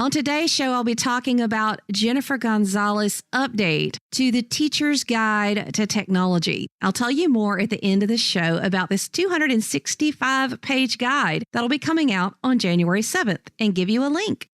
On today's show, I'll be talking about Jennifer Gonzalez's update to the Teacher's Guide to Technology. I'll tell you more at the end of the show about this 265-page guide that'll be coming out on January 7th and give you a link.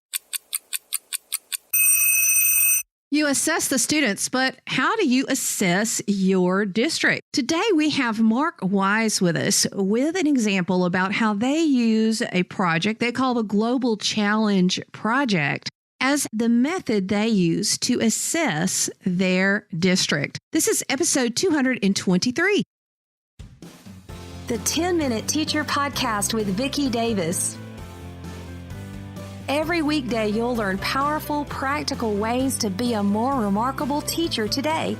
You assess the students, but how do you assess your district? Today, we have Mark Wise with us with an example about how they use a project they call the Global Challenge Project as the method they use to assess their district. This is episode 223. The 10-Minute Teacher Podcast with Vicki Davis. Every weekday, you'll learn powerful, practical ways to be a more remarkable teacher today.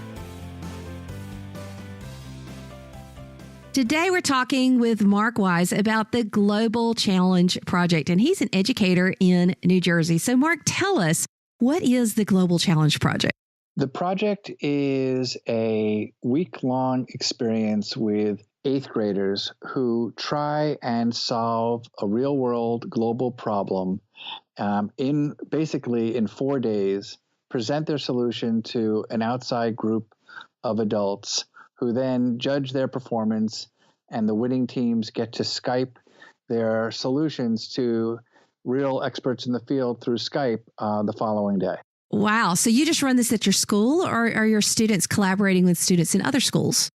Today, we're talking with Mark Wise about the Global Challenge Project, and he's an educator in New Jersey. So, Mark, tell us, what is the Global Challenge Project? The project is a week-long experience with 8th graders who try and solve a real-world global problem in 4 days, present their solution to an outside group of adults who then judge their performance, and the winning teams get to Skype their solutions to real experts in the field through Skype the following day. Wow. So you just run this at your school, or are your students collaborating with students in other schools?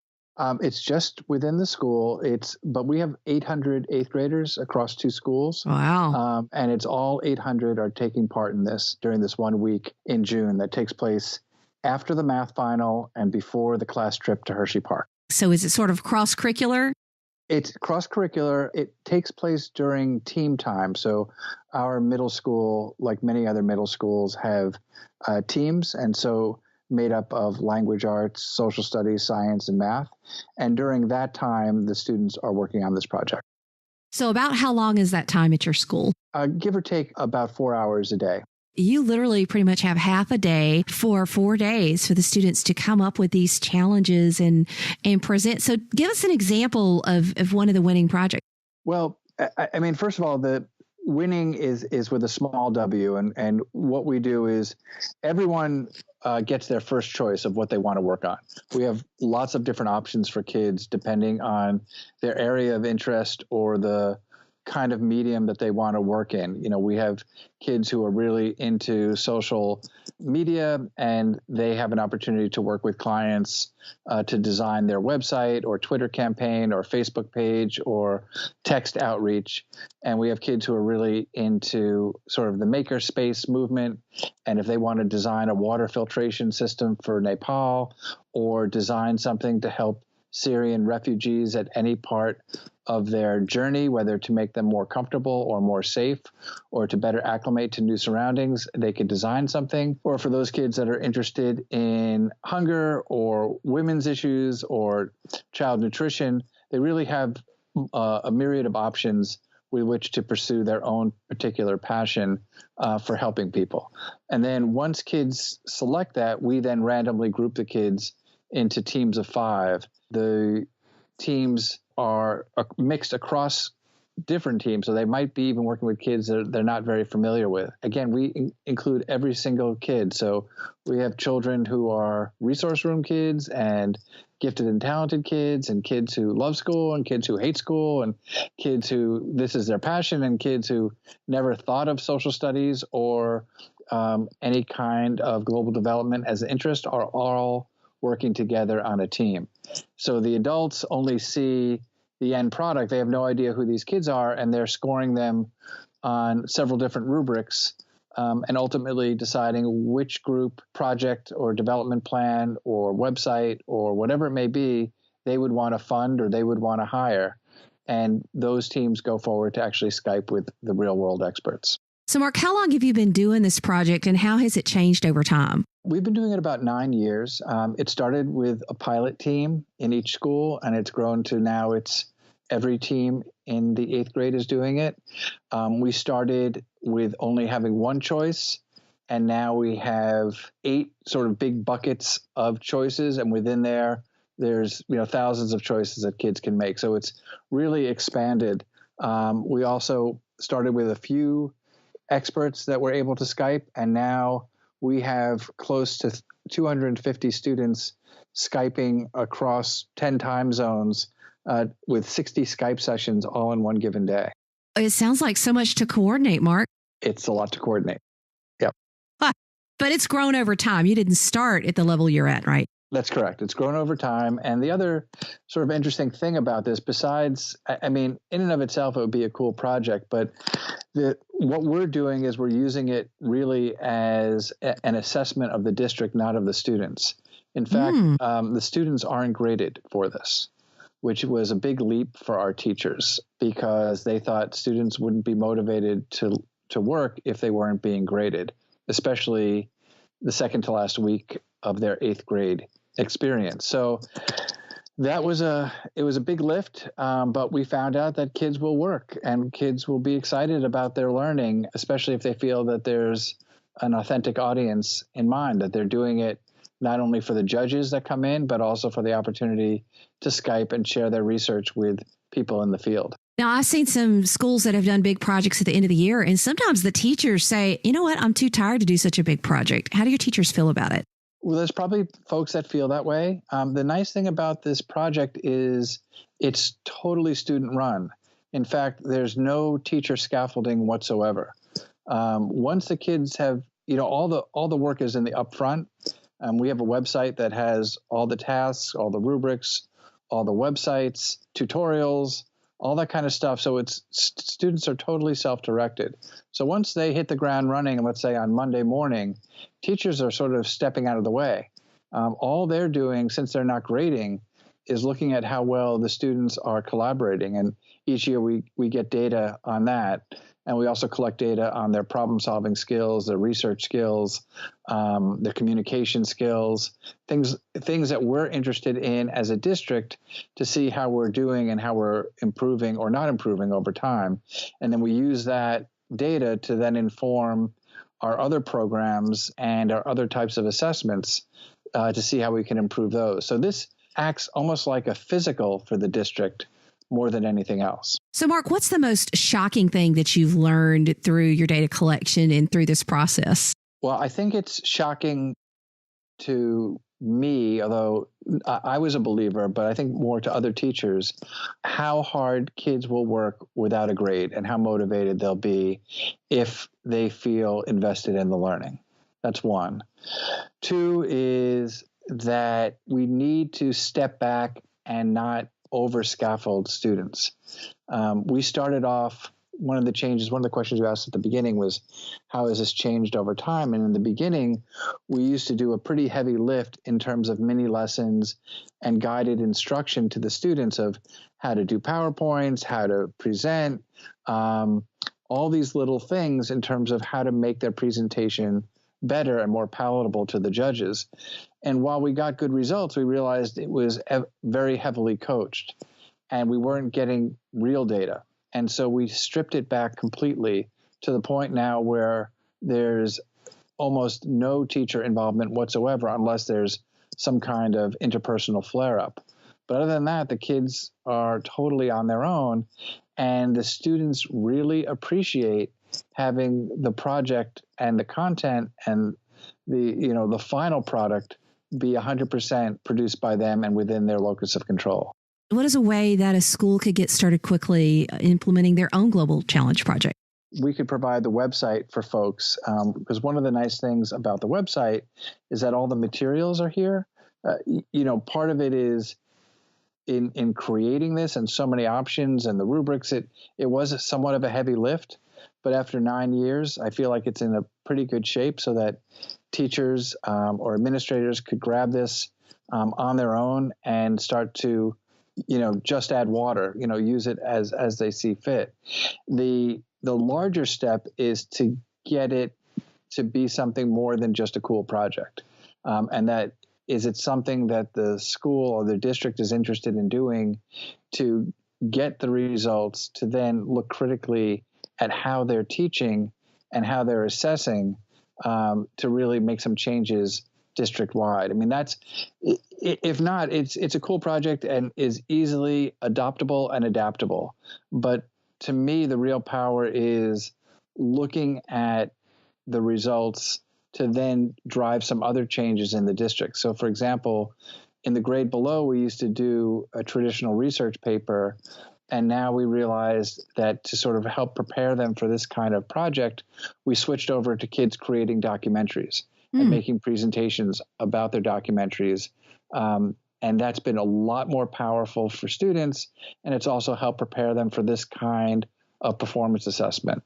It's just within the school. But we have 800 8th graders across 2 schools. Wow. And it's all 800 are taking part in this during this 1 week in June that takes place after the math final and before the class trip to Hershey Park. So is it sort of cross-curricular? It's cross-curricular. It takes place during team time. So our middle school, like many other middle schools, have teams. And so made up of language arts, social studies, science, and math. And during that time, the students are working on this project. So about how long is that time at your school? Give or take about 4 hours a day. You literally pretty much have half a day for 4 days for the students to come up with these challenges and present. So give us an example of one of the winning projects. Well, I mean, first of all, the winning is with a small W. And what we do is everyone gets their first choice of what they want to work on. We have lots of different options for kids depending on their area of interest or the kind of medium that they want to work in. You know, we have kids who are really into social media, and they have an opportunity to work with clients to design their website or Twitter campaign or Facebook page or text outreach. And we have kids who are really into sort of the makerspace movement. And if they want to design a water filtration system for Nepal or design something to help Syrian refugees at any part of their journey, whether to make them more comfortable or more safe or to better acclimate to new surroundings, they could design something. Or for those kids that are interested in hunger or women's issues or child nutrition, they really have a myriad of options with which to pursue their own particular passion for helping people. And then once kids select that, we then randomly group the kids into teams of 5. The teams are mixed across different teams, so they might be even working with kids that they're not very familiar with. Again, we include every single kid. So we have children who are resource room kids and gifted and talented kids and kids who love school and kids who hate school and kids who this is their passion and kids who never thought of social studies or any kind of global development as an interest are all working together on a team. So the adults only see the end product. They have no idea who these kids are, and they're scoring them on several different rubrics and ultimately deciding which group project or development plan or website or whatever it may be they would want to fund or they would want to hire. And those teams go forward to actually Skype with the real world experts. So Mark, how long have you been doing this project and how has it changed over time? We've been doing it about 9 years. It started with a pilot team in each school, and it's grown to now it's every team in the 8th grade is doing it. We started with only having one choice, and now we have 8 sort of big buckets of choices, and within there's thousands of choices that kids can make. So it's really expanded. We also started with a few experts that were able to Skype, and now we have close to 250 students Skyping across 10 time zones with 60 Skype sessions all in one given day. It sounds like so much to coordinate, Mark. It's a lot to coordinate. Yep. But it's grown over time. You didn't start at the level you're at, right? That's correct. It's grown over time. And the other sort of interesting thing about this, besides, I mean, in and of itself, it would be a cool project, but what we're doing is we're using it really as an assessment of the district, not of the students. In fact, the students aren't graded for this, which was a big leap for our teachers because they thought students wouldn't be motivated to work if they weren't being graded, especially the second to last week of their 8th grade experience. So it was a big lift, but we found out that kids will work and kids will be excited about their learning, especially if they feel that there's an authentic audience in mind, that they're doing it not only for the judges that come in, but also for the opportunity to Skype and share their research with people in the field. Now, I've seen some schools that have done big projects at the end of the year, and sometimes the teachers say, you know what, I'm too tired to do such a big project. How do your teachers feel about it? Well, there's probably folks that feel that way. The nice thing about this project is it's totally student run. In fact, there's no teacher scaffolding whatsoever. Once the kids have, all the work is in the upfront. We have a website that has all the tasks, all the rubrics, all the websites, tutorials, all that kind of stuff. So students are totally self-directed. So once they hit the ground running, let's say on Monday morning, teachers are sort of stepping out of the way. All they're doing, since they're not grading, is looking at how well the students are collaborating. And each year we get data on that. And we also collect data on their problem-solving skills, their research skills, their communication skills, things that we're interested in as a district to see how we're doing and how we're improving or not improving over time. And then we use that data to then inform our other programs and our other types of assessments to see how we can improve those. So this acts almost like a physical for the district more than anything else. So, Mark, what's the most shocking thing that you've learned through your data collection and through this process? Well, I think it's shocking to me, although I was a believer, but I think more to other teachers, how hard kids will work without a grade and how motivated they'll be if they feel invested in the learning. That's one. Two is that we need to step back and not over scaffold students. We started off, one of the questions you asked at the beginning was, how has this changed over time? And in the beginning, we used to do a pretty heavy lift in terms of mini lessons and guided instruction to the students of how to do PowerPoints, how to present, all these little things in terms of how to make their presentation better and more palatable to the judges. And while we got good results, we realized it was very heavily coached and we weren't getting real data. And so we stripped it back completely to the point now where there's almost no teacher involvement whatsoever unless there's some kind of interpersonal flare-up. But other than that, the kids are totally on their own, and the students really appreciate having the project and the content and the final product be 100% produced by them and within their locus of control. What is a way that a school could get started quickly implementing their own Global Challenge project? We could provide the website for folks because one of the nice things about the website is that all the materials are here. Part of it is in creating this and so many options and the rubrics, it was somewhat of a heavy lift. But after 9 years, I feel like it's in a pretty good shape so that teachers or administrators could grab this on their own and start to, just add water, use it as they see fit. The larger step is to get it to be something more than just a cool project. And that is it something that the school or the district is interested in doing to get the results to then look critically at how they're teaching and how they're assessing to really make some changes district-wide. I mean, that's, if not, it's a cool project and is easily adoptable and adaptable. But to me, the real power is looking at the results to then drive some other changes in the district. So, for example, in the grade below, we used to do a traditional research paper, and now we realized that to sort of help prepare them for this kind of project, we switched over to kids creating documentaries and making presentations about their documentaries. And that's been a lot more powerful for students, and it's also helped prepare them for this kind of performance assessment.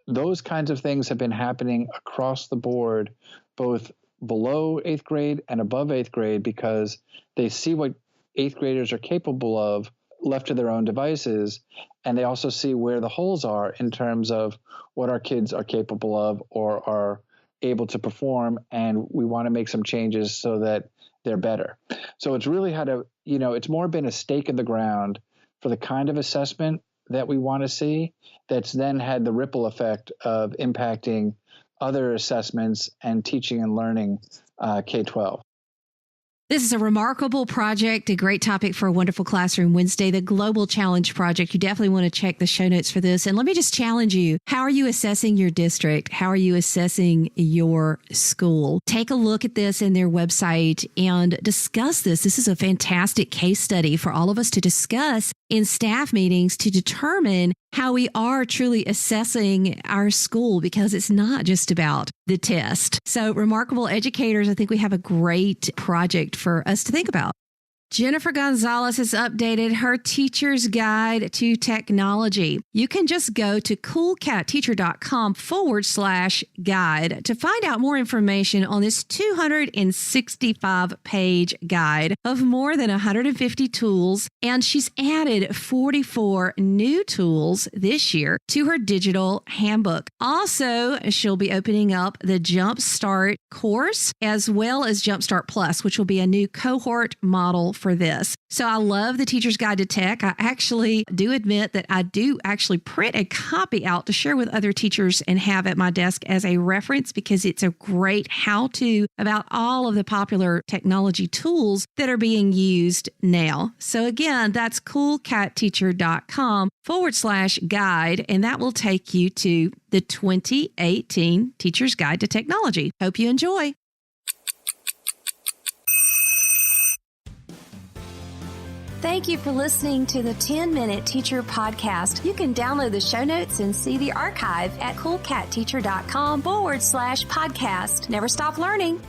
Those kinds of things have been happening across the board, both below 8th grade and above 8th grade, because they see what 8th graders are capable of left to their own devices, and they also see where the holes are in terms of what our kids are capable of or are able to perform, and we want to make some changes so that they're better. So it's really it's more been a stake in the ground for the kind of assessment that we want to see, that's then had the ripple effect of impacting other assessments and teaching and learning K-12. This is a remarkable project, a great topic for a Wonderful Classroom Wednesday, the Global Challenge Project. You definitely want to check the show notes for this. And let me just challenge you. How are you assessing your district? How are you assessing your school? Take a look at this in their website and discuss this. This is a fantastic case study for all of us to discuss in staff meetings to determine how we are truly assessing our school, because it's not just about the test. So, remarkable educators, I think we have a great project for us to think about. Jennifer Gonzalez has updated her teacher's guide to technology. You can just go to coolcatteacher.com/guide to find out more information on this 265-page guide of more than 150 tools. And she's added 44 new tools this year to her digital handbook. Also, she'll be opening up the Jumpstart course as well as Jumpstart Plus, which will be a new cohort model for this. So I love the Teacher's Guide to Tech. I actually do admit that I do actually print a copy out to share with other teachers and have at my desk as a reference, because it's a great how-to about all of the popular technology tools that are being used now. So again, that's coolcatteacher.com/guide, and that will take you to the 2018 Teacher's Guide to Technology. Hope you enjoy. Thank you for listening to the 10-Minute Teacher Podcast. You can download the show notes and see the archive at coolcatteacher.com/podcast. Never stop learning.